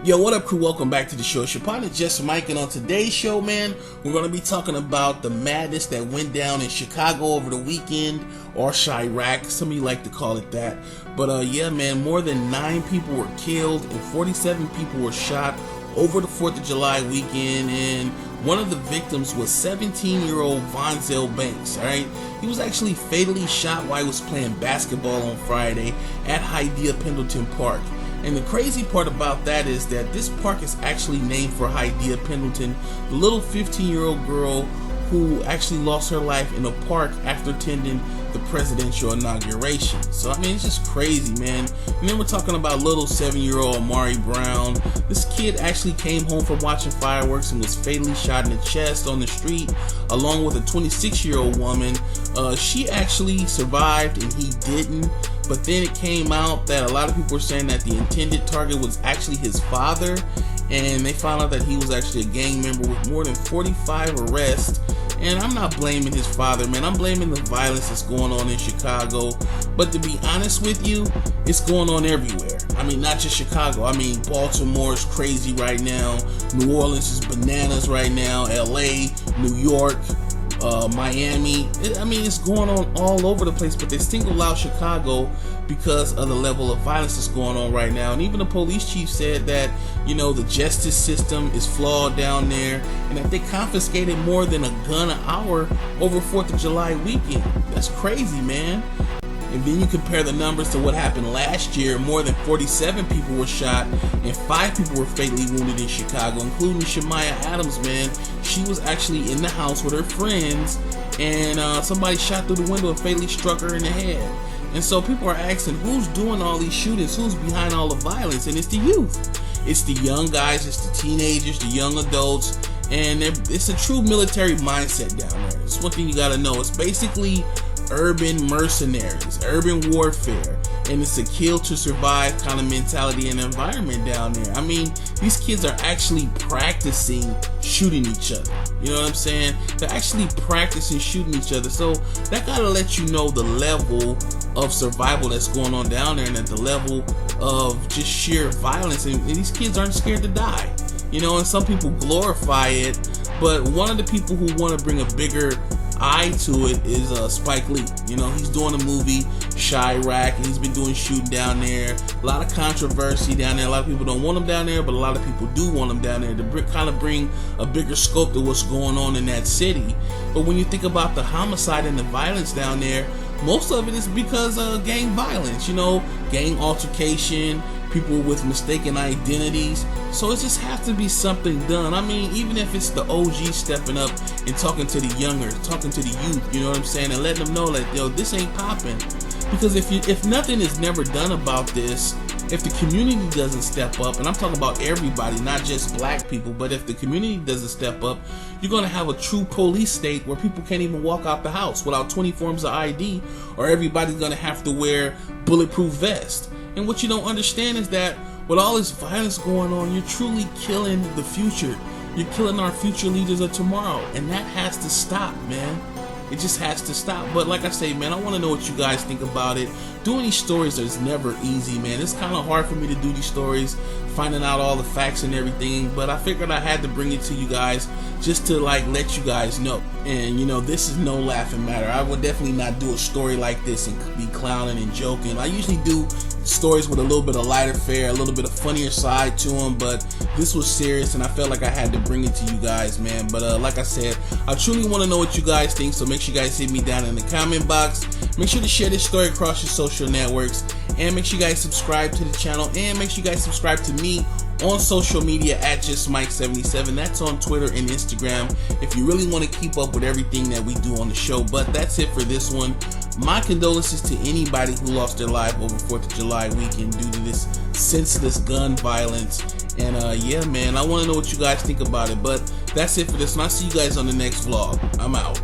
Yo, what up, crew? Welcome back to the show. It's your partner, Just Mike, and on today's show, man, we're going to be talking about the madness that went down in Chicago over the weekend, or Chiraq. Some of you like to call it that. But yeah, man, more than 9 people were killed and 47 people were shot over the 4th of July weekend, and one of the victims was 17-year-old Vonzel Banks. All right, he was actually fatally shot while he was playing basketball on Friday at Hydea Pendleton Park. And the crazy part about that is that this park is actually named for Hydea Pendleton, the little 15-year-old girl who actually lost her life in a park after attending the presidential inauguration. So I mean, it's just crazy, man. And then we're talking about little 7-year-old Amari Brown. This kid actually came home from watching fireworks and was fatally shot in the chest on the street, along with a 26-year-old woman. She actually survived and he didn't. But then it came out that a lot of people were saying that the intended target was actually his father, and they found out that he was actually a gang member with more than 45 arrests. And I'm not blaming his father, man. I'm blaming the violence that's going on in Chicago. But to be honest with you, it's going on everywhere. I mean, not just Chicago. I mean, Baltimore is crazy right now. New Orleans is bananas right now. LA, New York, Miami. I mean, it's going on all over the place, but they single out Chicago because of the level of violence that's going on right now. And even the police chief said that, you know, the justice system is flawed down there, and that they confiscated more than a gun an hour over 4th of July weekend. That's crazy, man. And then you compare the numbers to what happened last year. More than 47 people were shot and 5 people were fatally wounded in Chicago, including Shemaya Adams, man. She was actually in the house with her friends, and somebody shot through the window and fatally struck her in the head. And so people are asking, who's doing all these shootings? Who's behind all the violence? And it's the youth. It's the young guys, it's the teenagers, the young adults, and it's a true military mindset down there. It's one thing you gotta know. It's basically urban mercenaries, urban warfare, and it's a kill to survive kind of mentality and environment down there. I mean, these kids are actually practicing shooting each other. You know what I'm saying? They're actually practicing shooting each other. So that gotta let you know the level of survival that's going on down there, and at the level of just sheer violence. And these kids aren't scared to die. You know, and some people glorify it, but one of the people who want to bring a bigger eye to it is Spike Lee. You know, he's doing a movie, Chiraq, and he's been doing shooting down there. A lot of controversy down there. A lot of people don't want him down there, but a lot of people do want him down there to kind of bring a bigger scope to what's going on in that city. But when you think about the homicide and the violence down there, most of it is because of gang violence, you know, gang altercation, people with mistaken identities. So it just has to be something done. I mean, even if it's the OG stepping up and talking to the younger, talking to the youth, you know what I'm saying, and letting them know that, yo, this ain't popping. Because if nothing is never done about this, if the community doesn't step up, and I'm talking about everybody, not just black people, but if the community doesn't step up, you're going to have a true police state where people can't even walk out the house without 20 forms of ID, or everybody's going to have to wear bulletproof vests. And what you don't understand is that with all this violence going on, you're truly killing the future. You're killing our future leaders of tomorrow, and that has to stop, man. It just has to stop. But like I say, man, I want to know what you guys think about it. Doing these stories is never easy, man. It's kind of hard for me to do these stories, finding out all the facts and everything, but I figured I had to bring it to you guys just to like let you guys know. And you know, this is no laughing matter. I would definitely not do a story like this and be clowning and joking. I usually do stories with a little bit of lighter fare, a little bit of funnier side to them, but this was serious and I felt like I had to bring it to you guys, man. But like I said, I truly want to know what you guys think, so make sure you guys hit me down in the comment box. Make sure to share this story across your social networks, and make sure you guys subscribe to the channel, and make sure you guys subscribe to me on social media at JustMike77. That's on Twitter and Instagram if you really want to keep up with everything that we do on the show. But that's it for this one. My condolences to anybody who lost their life over 4th of July weekend due to this senseless gun violence. And yeah, man, I want to know what you guys think about it. But that's it for this one. I'll see you guys on the next vlog. I'm out.